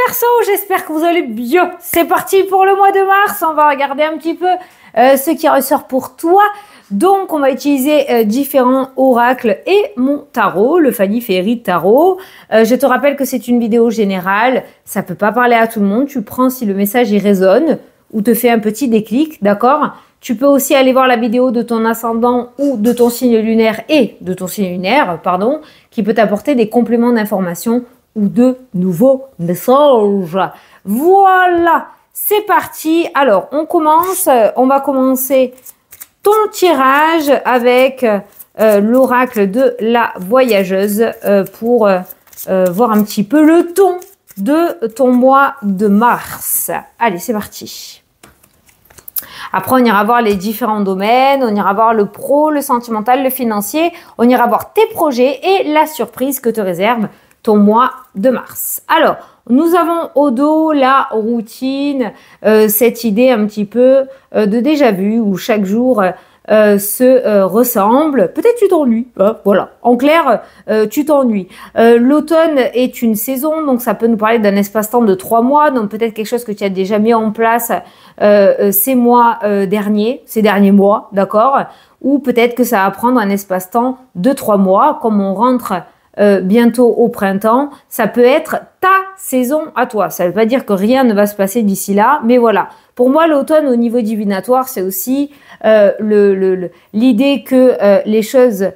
Verseaux, j'espère que vous allez bien. C'est parti pour le mois de mars. On va regarder un petit peu ce qui ressort pour toi. Donc, on va utiliser différents oracles et mon tarot, le Fanny Ferry Tarot. Je te rappelle que c'est une vidéo générale. Ça peut pas parler à tout le monde. Tu prends si le message y résonne ou te fait un petit déclic, d'accord? Tu peux aussi aller voir la vidéo de ton ascendant ou de ton signe lunaire pardon, qui peut t'apporter des compléments d'information ou de nouveaux messages. Voilà, c'est parti. Alors, on va commencer ton tirage avec l'oracle de la voyageuse pour voir un petit peu le ton de ton mois de mars. Allez, c'est parti. Après, on ira voir les différents domaines, on ira voir le pro, le sentimental, le financier, on ira voir tes projets et la surprise que te réserve ton mois de mars. Alors, nous avons au dos la routine, cette idée un petit peu de déjà vu où chaque jour se ressemble. Peut-être tu t'ennuies, voilà. En clair, tu t'ennuies. L'automne est une saison, donc ça peut nous parler d'un espace-temps de 3 mois, donc peut-être quelque chose que tu as déjà mis en place ces derniers mois, d'accord? Ou peut-être que ça va prendre un espace-temps de 3 mois, comme on rentre bientôt au printemps, ça peut être ta saison à toi. Ça ne veut pas dire que rien ne va se passer d'ici là, mais voilà. Pour moi, l'automne au niveau divinatoire, c'est aussi l'idée que les choses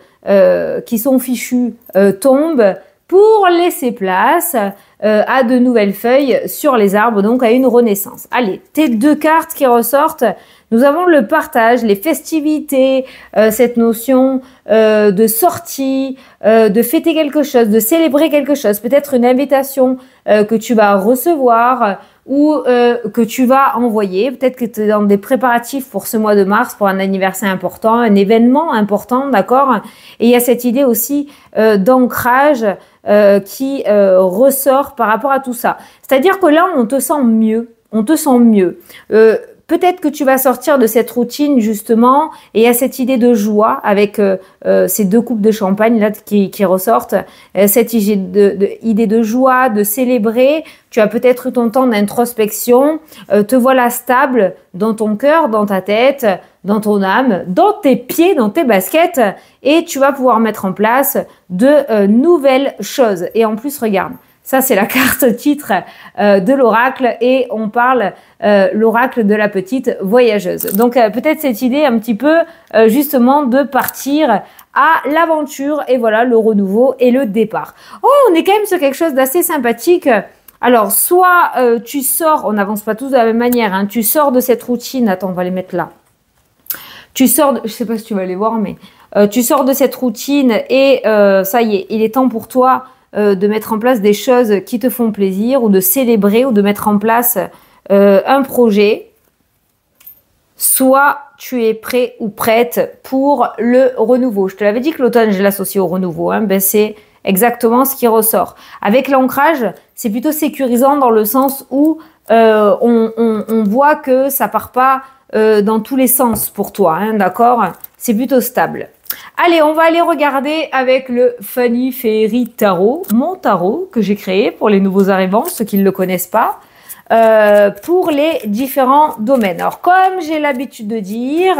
qui sont fichues tombent pour laisser place à de nouvelles feuilles sur les arbres, donc à une renaissance. Allez, tes 2 cartes qui ressortent. Nous avons le partage, les festivités, cette notion de sortie, de fêter quelque chose, de célébrer quelque chose, peut-être une invitation que tu vas recevoir ou que tu vas envoyer. Peut-être que tu es dans des préparatifs pour ce mois de mars, pour un anniversaire important, un événement important, d'accord? Et il y a cette idée aussi d'ancrage qui ressort par rapport à tout ça. C'est-à-dire que là, on te sent mieux. On te sent mieux. Peut-être que tu vas sortir de cette routine justement et il y a cette idée de joie avec ces 2 coupes de champagne là qui ressortent. Cette idée de joie, de célébrer. Tu as peut-être eu ton temps d'introspection. Te voilà stable dans ton cœur, dans ta tête, dans ton âme, dans tes pieds, dans tes baskets. Et tu vas pouvoir mettre en place de nouvelles choses. Et en plus, regarde. Ça, c'est la carte titre de l'oracle et on parle l'oracle de la petite voyageuse. Donc, peut-être cette idée un petit peu justement de partir à l'aventure et voilà, le renouveau et le départ. Oh, on est quand même sur quelque chose d'assez sympathique. Alors, soit tu sors, on n'avance pas tous de la même manière, hein, tu sors de cette routine. Attends, on va les mettre là. Tu sors, je sais pas si tu vas les voir, mais tu sors de cette routine et ça y est, il est temps pour toi de mettre en place des choses qui te font plaisir ou de célébrer ou de mettre en place un projet. Soit tu es prêt ou prête pour le renouveau. Je te l'avais dit que l'automne, je l'associe au renouveau. Hein, ben c'est exactement ce qui ressort. Avec l'ancrage, c'est plutôt sécurisant dans le sens où on voit que ça part pas dans tous les sens pour toi. Hein, d'accord? C'est plutôt stable. Allez, on va aller regarder avec le Fanny Ferry Tarot, mon tarot que j'ai créé pour les nouveaux arrivants, ceux qui ne le connaissent pas, pour les différents domaines. Alors, comme j'ai l'habitude de dire,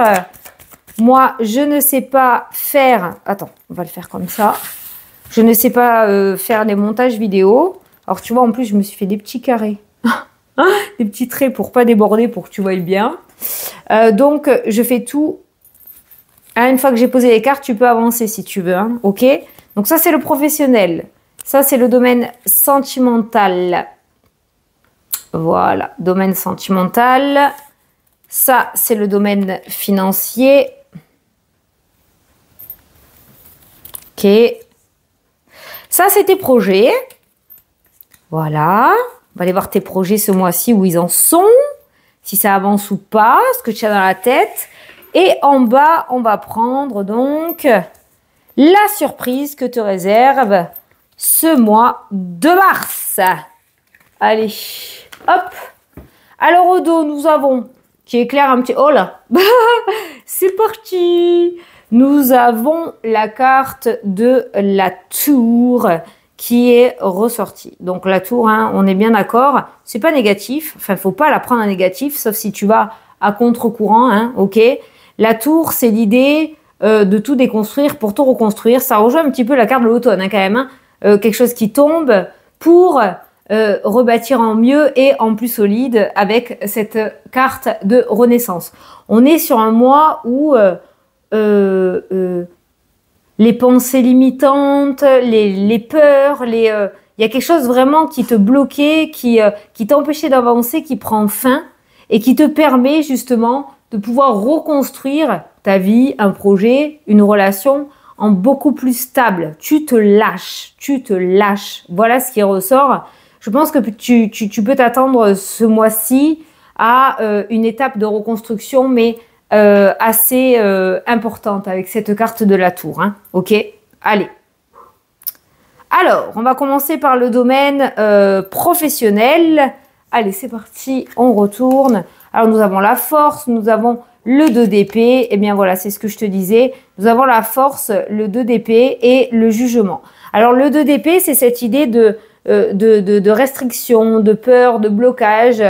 moi, je ne sais pas faire... Attends, on va le faire comme ça. Je ne sais pas faire des montages vidéo. Alors, tu vois, en plus, je me suis fait des petits carrés. Des petits traits pour pas déborder, pour que tu voyes bien. Donc, je fais tout... Une fois que j'ai posé les cartes, tu peux avancer si tu veux, hein, ok? Donc ça, c'est le professionnel. Ça, c'est le domaine sentimental. Voilà, domaine sentimental. Ça, c'est le domaine financier. Ok. Ça, c'est tes projets. Voilà. On va aller voir tes projets ce mois-ci, où ils en sont. Si ça avance ou pas, ce que tu as dans la tête. Et en bas, on va prendre donc la surprise que te réserve ce mois de mars. Allez, hop. Alors au dos, nous avons, qui éclaire un petit... Oh là, c'est parti. Nous avons la carte de la tour qui est ressorti. Donc la tour, hein, on est bien d'accord, c'est pas négatif, enfin faut pas la prendre en négatif, sauf si tu vas à contre-courant, hein, ok. La tour, c'est l'idée de tout déconstruire pour tout reconstruire. Ça rejoint un petit peu la carte de l'automne, hein, quand même, hein. Quelque chose qui tombe pour rebâtir en mieux et en plus solide avec cette carte de renaissance. On est sur un mois où les pensées limitantes, les peurs, il y a quelque chose vraiment qui te bloquait, qui t'empêchait d'avancer, qui prend fin et qui te permet justement de pouvoir reconstruire ta vie, un projet, une relation en beaucoup plus stable. Tu te lâches, tu te lâches. Voilà ce qui ressort. Je pense que tu peux t'attendre ce mois-ci à une étape de reconstruction, mais assez importante avec cette carte de la tour. Hein. Ok, allez. Alors, on va commencer par le domaine professionnel. Allez, c'est parti, on retourne. Alors, nous avons la force, nous avons le 2 d'épée. Eh bien, voilà, c'est ce que je te disais. Nous avons la force, le 2 d'épée et le jugement. Alors, le 2 d'épée, c'est cette idée de restriction, de peur, de blocage.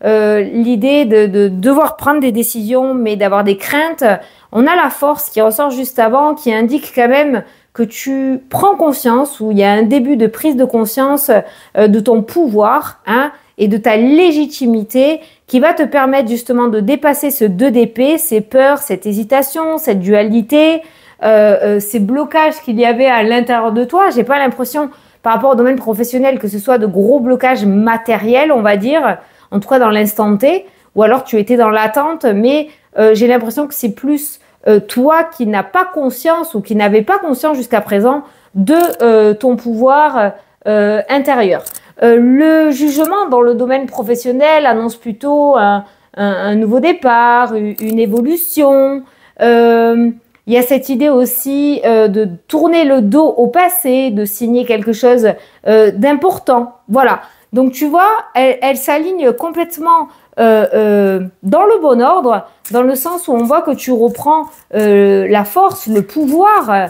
L'idée de devoir prendre des décisions, mais d'avoir des craintes. On a la force qui ressort juste avant, qui indique quand même que tu prends conscience, ou il y a un début de prise de conscience de ton pouvoir, hein, et de ta légitimité, qui va te permettre justement de dépasser ce 2 d'épée, ces peurs, cette hésitation, cette dualité, ces blocages qu'il y avait à l'intérieur de toi. J'ai pas l'impression, par rapport au domaine professionnel, que ce soit de gros blocages matériels, on va dire, en tout cas dans l'instant T, ou alors tu étais dans l'attente, mais j'ai l'impression que c'est plus toi qui n'as pas conscience ou qui n'avais pas conscience jusqu'à présent de ton pouvoir intérieur. Le jugement dans le domaine professionnel annonce plutôt un nouveau départ, une évolution. Il y a cette idée aussi de tourner le dos au passé, de signer quelque chose d'important. Voilà. Donc, tu vois, elle s'aligne complètement dans le bon ordre, dans le sens où on voit que tu reprends la force, le pouvoir,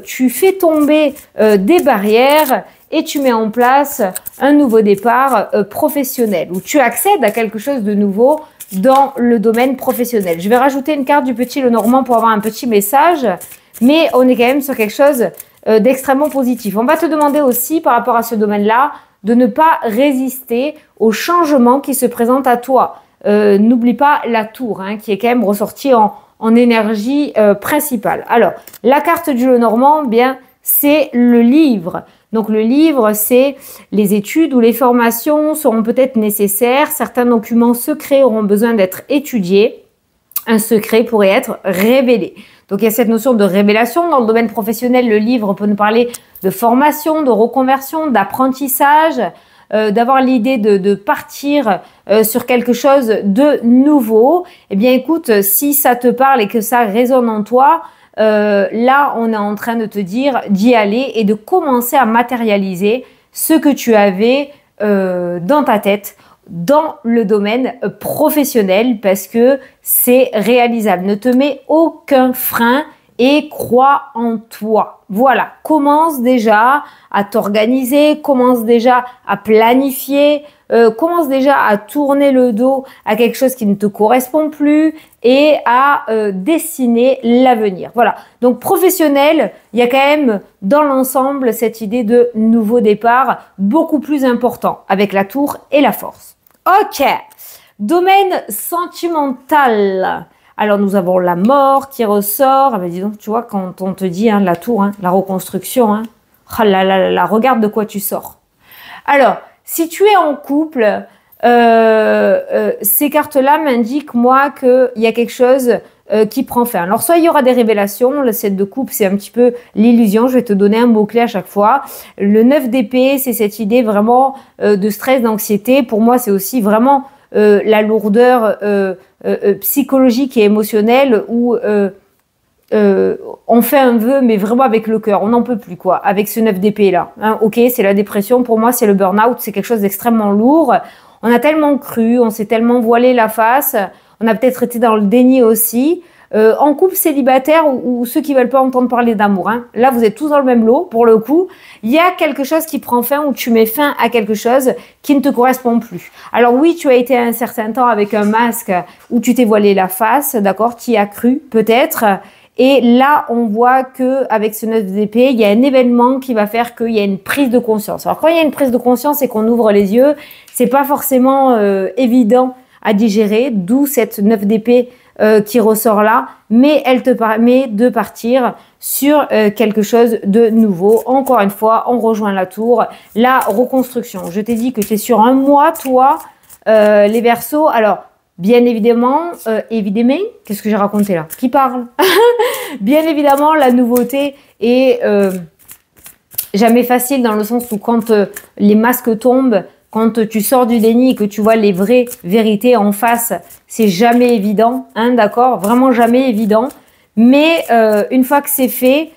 tu fais tomber des barrières et tu mets en place un nouveau départ professionnel, où tu accèdes à quelque chose de nouveau dans le domaine professionnel. Je vais rajouter une carte du petit Lenormand pour avoir un petit message, mais on est quand même sur quelque chose d'extrêmement positif. On va te demander aussi, par rapport à ce domaine-là, de ne pas résister aux changements qui se présentent à toi. N'oublie pas la tour, hein, qui est quand même ressortie en énergie principale. Alors, la carte du Lenormand, bien, c'est le livre. Donc, le livre, c'est les études ou les formations seront peut-être nécessaires. Certains documents secrets auront besoin d'être étudiés. Un secret pourrait être révélé. Donc, il y a cette notion de révélation. Dans le domaine professionnel, le livre peut nous parler de formation, de reconversion, d'apprentissage, d'avoir l'idée de partir sur quelque chose de nouveau. Eh bien, écoute, si ça te parle et que ça résonne en toi, là, on est en train de te dire d'y aller et de commencer à matérialiser ce que tu avais dans ta tête, dans le domaine professionnel, parce que c'est réalisable. Ne te mets aucun frein et crois en toi. Voilà, commence déjà à t'organiser, commence déjà à planifier, commence déjà à tourner le dos à quelque chose qui ne te correspond plus et à dessiner l'avenir. Voilà, donc professionnel, il y a quand même dans l'ensemble cette idée de nouveau départ beaucoup plus important avec la tour et la force. Ok, domaine sentimental. Alors, nous avons la mort qui ressort. Ah ben, dis donc, tu vois, quand on te dit, hein, la tour, hein, la reconstruction, hein, oh là là là là, regarde de quoi tu sors. Alors, si tu es en couple, ces cartes-là m'indiquent, moi, qu'il y a quelque chose qui prend fin. Alors, soit il y aura des révélations. Le 7 de coupe, c'est un petit peu l'illusion. Je vais te donner un mot-clé à chaque fois. Le 9 d'épée, c'est cette idée vraiment de stress, d'anxiété. Pour moi, c'est aussi vraiment la lourdeur psychologique et émotionnelle où on fait un vœu, mais vraiment avec le cœur. On n'en peut plus, quoi, avec ce 9 d'épée là. Hein, ok, c'est la dépression. Pour moi, c'est le burn-out. C'est quelque chose d'extrêmement lourd. On a tellement cru, on s'est tellement voilé la face. On a peut-être été dans le déni aussi. en couple célibataire ou ceux qui veulent pas entendre parler d'amour. Hein. Là, vous êtes tous dans le même lot, pour le coup. Il y a quelque chose qui prend fin ou tu mets fin à quelque chose qui ne te correspond plus. Alors oui, tu as été un certain temps avec un masque où tu t'es voilé la face, d'accord, tu y as cru peut-être. Et là, on voit que avec ce 9 d'épée, il y a un événement qui va faire qu'il y a une prise de conscience. Alors quand il y a une prise de conscience et qu'on ouvre les yeux, c'est pas forcément évident à digérer, d'où cette 9 d'épée qui ressort là, mais elle te permet de partir sur quelque chose de nouveau. Encore une fois, on rejoint la tour, la reconstruction. Je t'ai dit que tu es sur un mois, toi, les Verseaux. Alors, bien évidemment, qu'est-ce que j'ai raconté là? Qui parle? Bien évidemment, la nouveauté est jamais facile dans le sens où quand les masques tombent, quand tu sors du déni et que tu vois les vraies vérités en face, c'est jamais évident, hein, d'accord? Vraiment jamais évident. Mais une fois que c'est fait,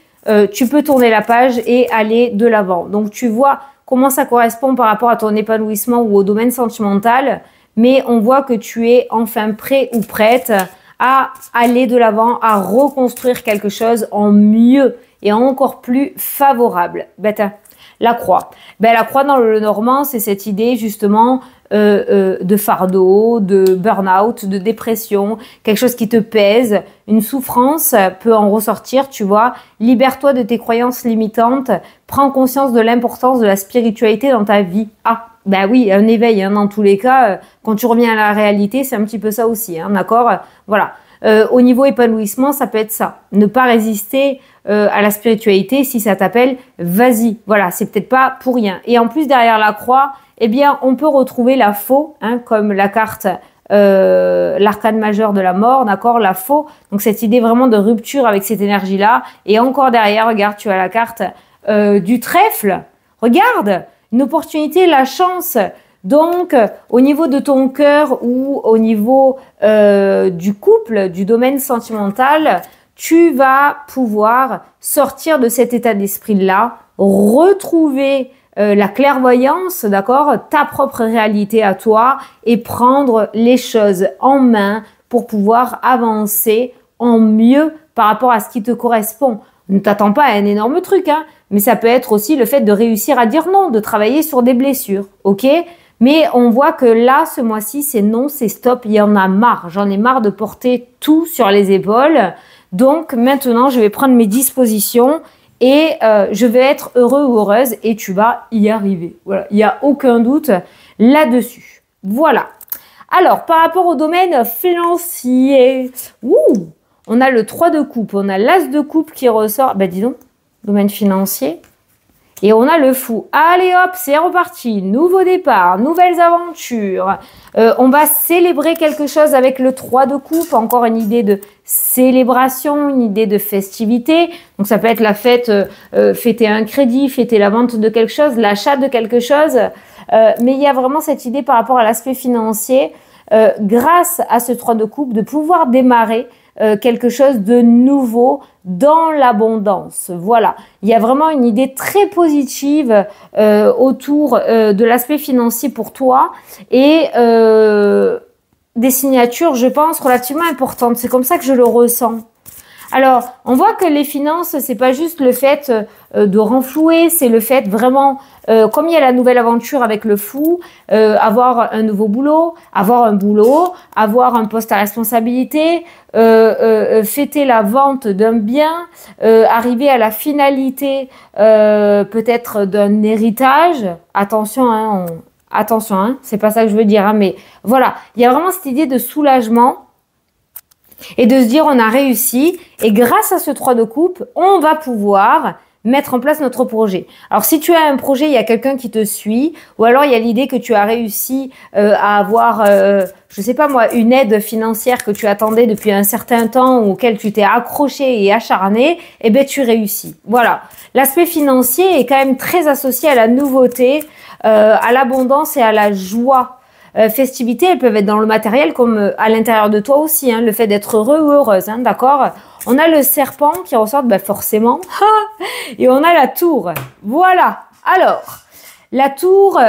tu peux tourner la page et aller de l'avant. Donc, tu vois comment ça correspond par rapport à ton épanouissement ou au domaine sentimental. Mais on voit que tu es enfin prêt ou prête à aller de l'avant, à reconstruire quelque chose en mieux et encore plus favorable. La croix. La croix dans le normand, c'est cette idée justement de fardeau, de burn-out, de dépression, quelque chose qui te pèse, une souffrance peut en ressortir, tu vois. Libère-toi de tes croyances limitantes, prends conscience de l'importance de la spiritualité dans ta vie. Ah, oui, un éveil, hein, dans tous les cas, quand tu reviens à la réalité, c'est un petit peu ça aussi, hein, d'accord? Voilà. Au niveau épanouissement, ça peut être ça. Ne pas résister à la spiritualité, si ça t'appelle, vas-y. Voilà, c'est peut-être pas pour rien. Et en plus, derrière la croix, eh bien, on peut retrouver la faux, hein, comme la carte, l'arcane majeur de la mort, d'accord, la faux. Donc, cette idée vraiment de rupture avec cette énergie-là. Et encore derrière, regarde, tu as la carte du trèfle. Regarde, une opportunité, la chance. Donc, au niveau de ton cœur ou au niveau du couple, du domaine sentimental, tu vas pouvoir sortir de cet état d'esprit-là, retrouver la clairvoyance, d'accord, ta propre réalité à toi et prendre les choses en main pour pouvoir avancer en mieux par rapport à ce qui te correspond. Ne t'attends pas à un énorme truc, hein, mais ça peut être aussi le fait de réussir à dire non, de travailler sur des blessures, ok ? Mais on voit que là, ce mois-ci, c'est non, c'est stop, il y en a marre. J'en ai marre de porter tout sur les épaules. Donc maintenant, je vais prendre mes dispositions et je vais être heureux ou heureuse et tu vas y arriver. Voilà, il n'y a aucun doute là-dessus. Voilà. Alors, par rapport au domaine financier, on a le 3 de coupe, on a l'as de coupe qui ressort. Dis donc, domaine financier. Et on a le fou. Allez hop, c'est reparti. Nouveau départ, nouvelles aventures. On va célébrer quelque chose avec le 3 de coupe. Encore une idée de célébration, une idée de festivité. Donc ça peut être la fête, fêter un crédit, fêter la vente de quelque chose, l'achat de quelque chose. Mais il y a vraiment cette idée par rapport à l'aspect financier, grâce à ce 3 de coupe, de pouvoir démarrer quelque chose de nouveau dans l'abondance. Voilà, il y a vraiment une idée très positive autour de l'aspect financier pour toi et des signatures, je pense, relativement importantes. C'est comme ça que je le ressens. Alors, on voit que les finances, c'est pas juste le fait de renflouer, c'est le fait vraiment, comme il y a la nouvelle aventure avec le fou, avoir un nouveau boulot, avoir un poste à responsabilité, fêter la vente d'un bien, arriver à la finalité peut-être d'un héritage. Attention, hein, c'est pas ça que je veux dire, hein, mais voilà, il y a vraiment cette idée de soulagement. Et de se dire on a réussi et grâce à ce 3 de coupe, on va pouvoir mettre en place notre projet. Alors si tu as un projet, il y a quelqu'un qui te suit ou alors il y a l'idée que tu as réussi à avoir, je sais pas moi, une aide financière que tu attendais depuis un certain temps ou auquel tu t'es accroché et acharné, eh bien tu réussis. Voilà. L'aspect financier est quand même très associé à la nouveauté, à l'abondance et à la joie. Festivités, elles peuvent être dans le matériel comme à l'intérieur de toi aussi, hein, le fait d'être heureux ou heureuse, hein, d'accord? On a le serpent qui ressort, forcément, et on a la tour. Voilà. Alors, La tour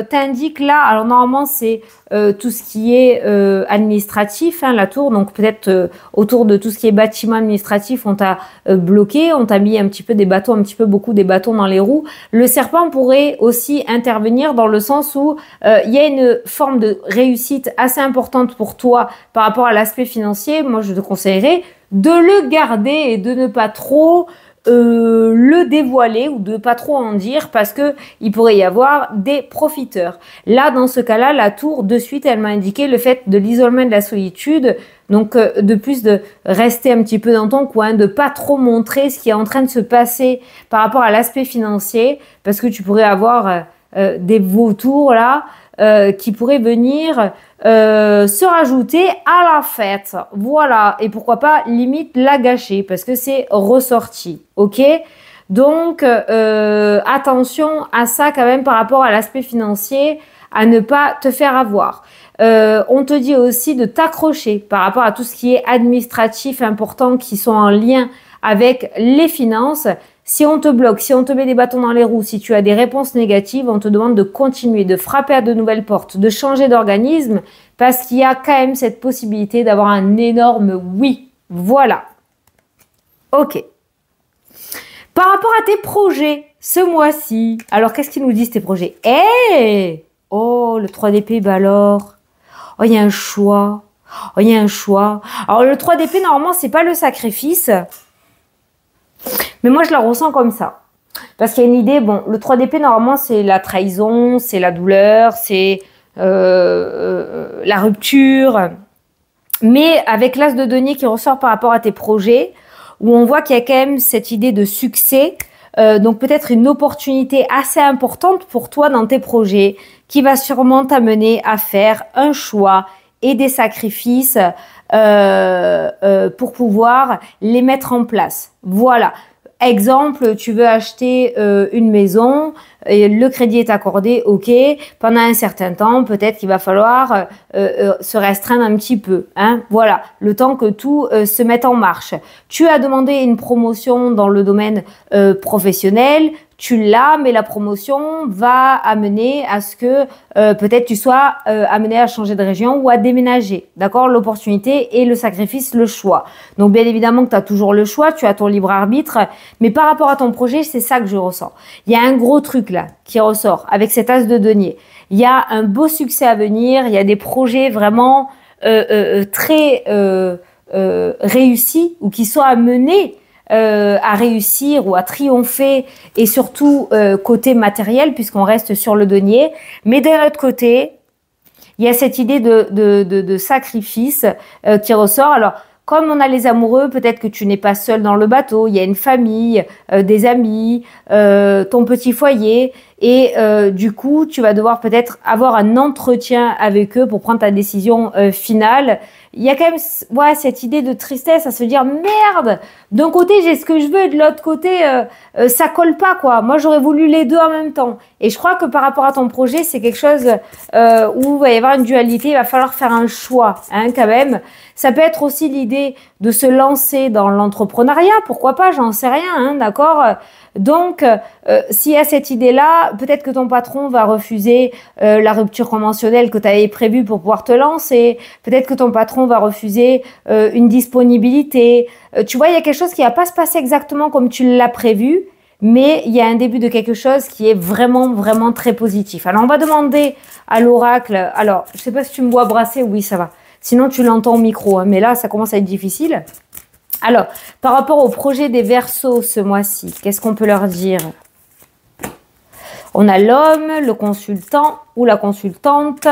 t'indique là, alors normalement c'est tout ce qui est administratif, hein, la tour, donc peut-être autour de tout ce qui est bâtiment administratif, on t'a bloqué, on t'a mis un petit peu des bâtons, beaucoup des bâtons dans les roues. Le serpent pourrait aussi intervenir dans le sens où il y a une forme de réussite assez importante pour toi par rapport à l'aspect financier. Moi, je te conseillerais de le garder et de ne pas trop le dévoiler ou de pas trop en dire parce que il pourrait y avoir des profiteurs. Là, dans ce cas-là, la tour, de suite, elle m'a indiqué le fait de l'isolement et de la solitude. Donc, de plus de rester un petit peu dans ton coin, de pas trop montrer ce qui est en train de se passer par rapport à l'aspect financier parce que tu pourrais avoir des vautours là qui pourraient venir se rajouter à la fête. Voilà. Et pourquoi pas, limite, la gâcher parce que c'est ressorti. OK? Donc, attention à ça quand même par rapport à l'aspect financier, à ne pas te faire avoir. On te dit aussi de t'accrocher par rapport à tout ce qui est administratif important qui sont en lien avec les finances. Si on te bloque, si on te met des bâtons dans les roues, si tu as des réponses négatives, on te demande de continuer, de frapper à de nouvelles portes, de changer d'organisme parce qu'il y a quand même cette possibilité d'avoir un énorme oui. Voilà. OK. Par rapport à tes projets, ce mois-ci, alors qu'est-ce qu'ils nous disent tes projets? Oh, le 3 d'épée, bah alors. Oh, il y a un choix. Oh, il y a un choix. Alors, le 3 d'épée, normalement, c'est pas le sacrifice. Mais moi, je la ressens comme ça. Parce qu'il y a une idée, bon, le 3 d'épée, normalement, c'est la trahison, c'est la douleur, c'est la rupture. Mais avec l'as de denier qui ressort par rapport à tes projets, où on voit qu'il y a quand même cette idée de succès, donc peut-être une opportunité assez importante pour toi dans tes projets, qui va sûrement t'amener à faire un choix et des sacrifices pour pouvoir les mettre en place. Voilà. Exemple, tu veux acheter une maison, et le crédit est accordé, ok. Pendant un certain temps, peut-être qu'il va falloir se restreindre un petit peu. Hein, voilà, le temps que tout se mette en marche. Tu as demandé une promotion dans le domaine professionnel. Tu l'as, mais la promotion va amener à ce que peut-être tu sois amené à changer de région ou à déménager. D'accord? L'opportunité et le sacrifice, le choix. Donc, bien évidemment que tu as toujours le choix, tu as ton libre arbitre, mais par rapport à ton projet, c'est ça que je ressens. Il y a un gros truc là qui ressort avec cet as de denier. Il y a un beau succès à venir, il y a des projets vraiment très réussis ou qui sont amenés à réussir ou à triompher et surtout côté matériel puisqu'on reste sur le denier. Mais d'un autre côté, il y a cette idée de sacrifice qui ressort. Alors, comme on a les amoureux, peut-être que tu n'es pas seul dans le bateau. Il y a une famille, des amis, ton petit foyer. Et du coup, tu vas devoir peut-être avoir un entretien avec eux pour prendre ta décision finale. Il y a quand même cette idée de tristesse à se dire merde, d'un côté j'ai ce que je veux et de l'autre côté ça colle pas quoi. Moi j'aurais voulu les deux en même temps. Et je crois que par rapport à ton projet c'est quelque chose où il va y avoir une dualité, il va falloir faire un choix hein, quand même. Ça peut être aussi l'idée de se lancer dans l'entrepreneuriat, pourquoi pas, j'en sais rien, hein, d'accord. Donc, s'il y a cette idée-là, peut-être que ton patron va refuser la rupture conventionnelle que tu avais prévue pour pouvoir te lancer. Peut-être que ton patron va refuser une disponibilité. Tu vois, il y a quelque chose qui va pas se passer exactement comme tu l'as prévu, mais il y a un début de quelque chose qui est vraiment, vraiment très positif. Alors, on va demander à l'oracle. Alors, je sais pas si tu me vois brasser. Oui, ça va. Sinon, tu l'entends au micro. Hein, mais là, ça commence à être difficile. Alors, par rapport au projet des Verseaux ce mois-ci, qu'est-ce qu'on peut leur dire? On a l'homme, le consultant ou la consultante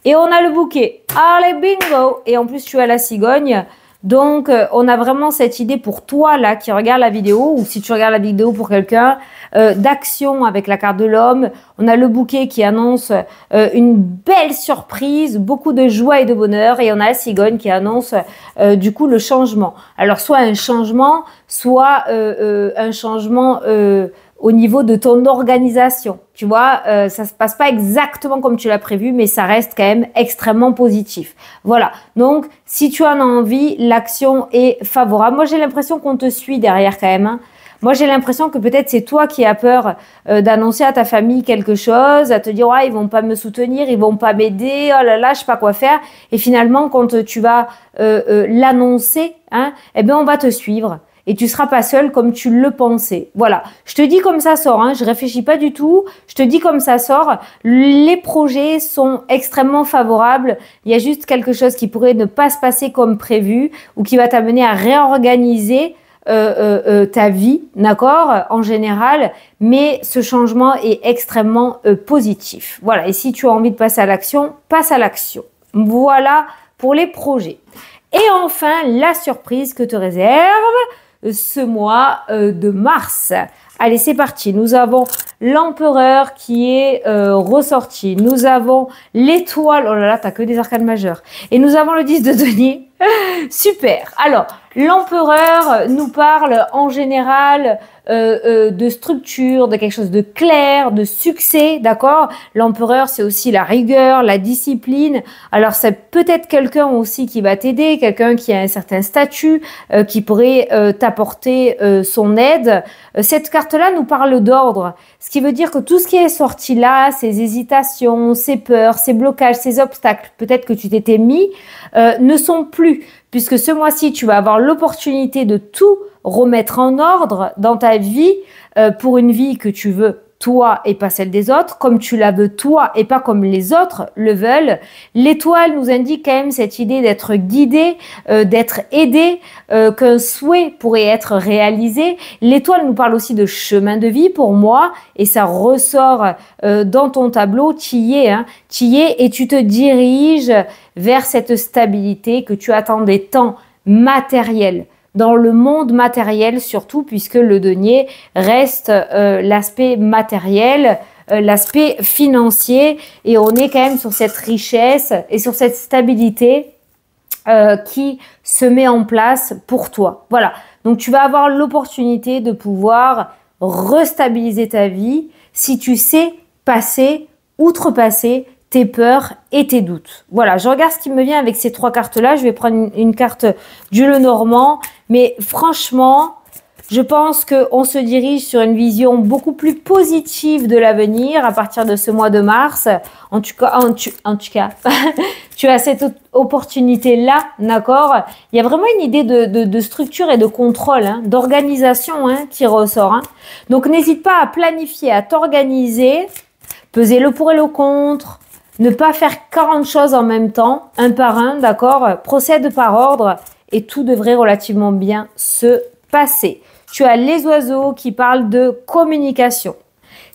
et on a le bouquet. Allez, bingo! Et en plus, tu as la cigogne. Donc, on a vraiment cette idée pour toi là qui regarde la vidéo ou si tu regardes la vidéo pour quelqu'un d'action avec la carte de l'homme. On a le bouquet qui annonce une belle surprise, beaucoup de joie et de bonheur et on a la cigogne qui annonce du coup le changement. Alors, soit un changement, soit un changement au niveau de ton organisation. Tu vois, ça se passe pas exactement comme tu l'as prévu, mais ça reste quand même extrêmement positif. Voilà. Donc, si tu en as envie, l'action est favorable. Moi, j'ai l'impression qu'on te suit derrière quand même. Hein. Moi, j'ai l'impression que peut-être c'est toi qui as peur d'annoncer à ta famille quelque chose, à te dire, ouais, ils vont pas me soutenir, ils vont pas m'aider, oh là là, je sais pas quoi faire. Et finalement, quand tu vas l'annoncer, hein, eh bien, on va te suivre. Et tu seras pas seul comme tu le pensais. Voilà. Je te dis comme ça sort, hein. Je réfléchis pas du tout. Je te dis comme ça sort. Les projets sont extrêmement favorables. Il y a juste quelque chose qui pourrait ne pas se passer comme prévu ou qui va t'amener à réorganiser ta vie, d'accord, en général. Mais ce changement est extrêmement positif. Voilà. Et si tu as envie de passer à l'action, passe à l'action. Voilà pour les projets. Et enfin, la surprise que te réserve ce mois de mars. Allez, c'est parti. Nous avons l'empereur qui est ressorti. Nous avons l'étoile. Oh là là, t'as que des arcanes majeures. Et nous avons le 10 de denier. Super. Alors, l'empereur nous parle en général de structure, de quelque chose de clair, de succès, d'accord? L'empereur, c'est aussi la rigueur, la discipline. Alors, c'est peut-être quelqu'un aussi qui va t'aider, quelqu'un qui a un certain statut, qui pourrait t'apporter son aide. Cette carte-là nous parle d'ordre, ce qui veut dire que tout ce qui est sorti là, ces hésitations, ces peurs, ces blocages, ces obstacles, peut-être que tu t'étais mis, ne sont plus, puisque ce mois-ci, tu vas avoir l'opportunité de tout remettre en ordre dans ta vie pour une vie que tu veux toi et pas celle des autres, comme tu la veux toi et pas comme les autres le veulent. L'étoile nous indique quand même cette idée d'être guidé, d'être aidé, qu'un souhait pourrait être réalisé. L'étoile nous parle aussi de chemin de vie pour moi et ça ressort dans ton tableau, tu y es, hein, tu y es et tu te diriges vers cette stabilité que tu attendais tant matérielle. Dans le monde matériel surtout, puisque le denier reste l'aspect matériel, l'aspect financier, et on est quand même sur cette richesse et sur cette stabilité qui se met en place pour toi. Voilà, donc tu vas avoir l'opportunité de pouvoir restabiliser ta vie si tu sais passer, outrepasser tes peurs et tes doutes. Voilà, je regarde ce qui me vient avec ces trois cartes-là. Je vais prendre une carte du Lenormand. Mais franchement, je pense qu'on se dirige sur une vision beaucoup plus positive de l'avenir à partir de ce mois de mars. En tout cas, tu as cette opportunité-là, d'accord? Il y a vraiment une idée de structure et de contrôle, hein, d'organisation qui ressort. Hein. Donc, n'hésite pas à planifier, à t'organiser, peser le pour et le contre, ne pas faire 40 choses en même temps, un par un, d'accord? Procède par ordre et tout devrait relativement bien se passer. Tu as les oiseaux qui parlent de communication.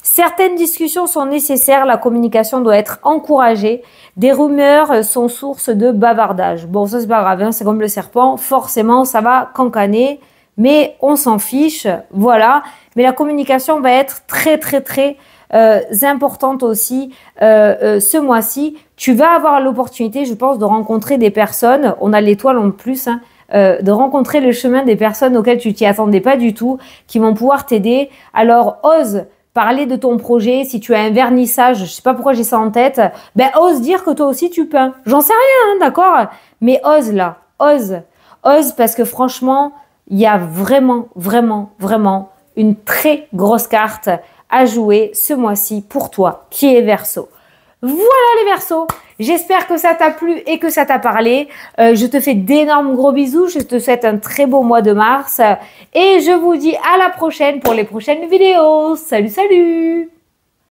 Certaines discussions sont nécessaires, la communication doit être encouragée. Des rumeurs sont source de bavardage. Bon, ça c'est pas grave, hein, c'est comme le serpent, forcément ça va cancaner, mais on s'en fiche, voilà. Mais la communication va être très importante aussi ce mois-ci. Tu vas avoir l'opportunité, je pense, de rencontrer des personnes, on a l'étoile en plus, hein, de rencontrer le chemin des personnes auxquelles tu t'y attendais pas du tout, qui vont pouvoir t'aider. Alors, ose parler de ton projet. Si tu as un vernissage, je sais pas pourquoi j'ai ça en tête, ben ose dire que toi aussi tu peins. J'en sais rien, hein, d'accord? Mais ose là, ose parce que franchement, il y a vraiment une très grosse carte à jouer ce mois-ci pour toi qui est Verseau. Voilà les Verseaux, j'espère que ça t'a plu et que ça t'a parlé. Je te fais d'énormes gros bisous, je te souhaite un très beau mois de mars et je vous dis à la prochaine pour les prochaines vidéos. Salut, salut!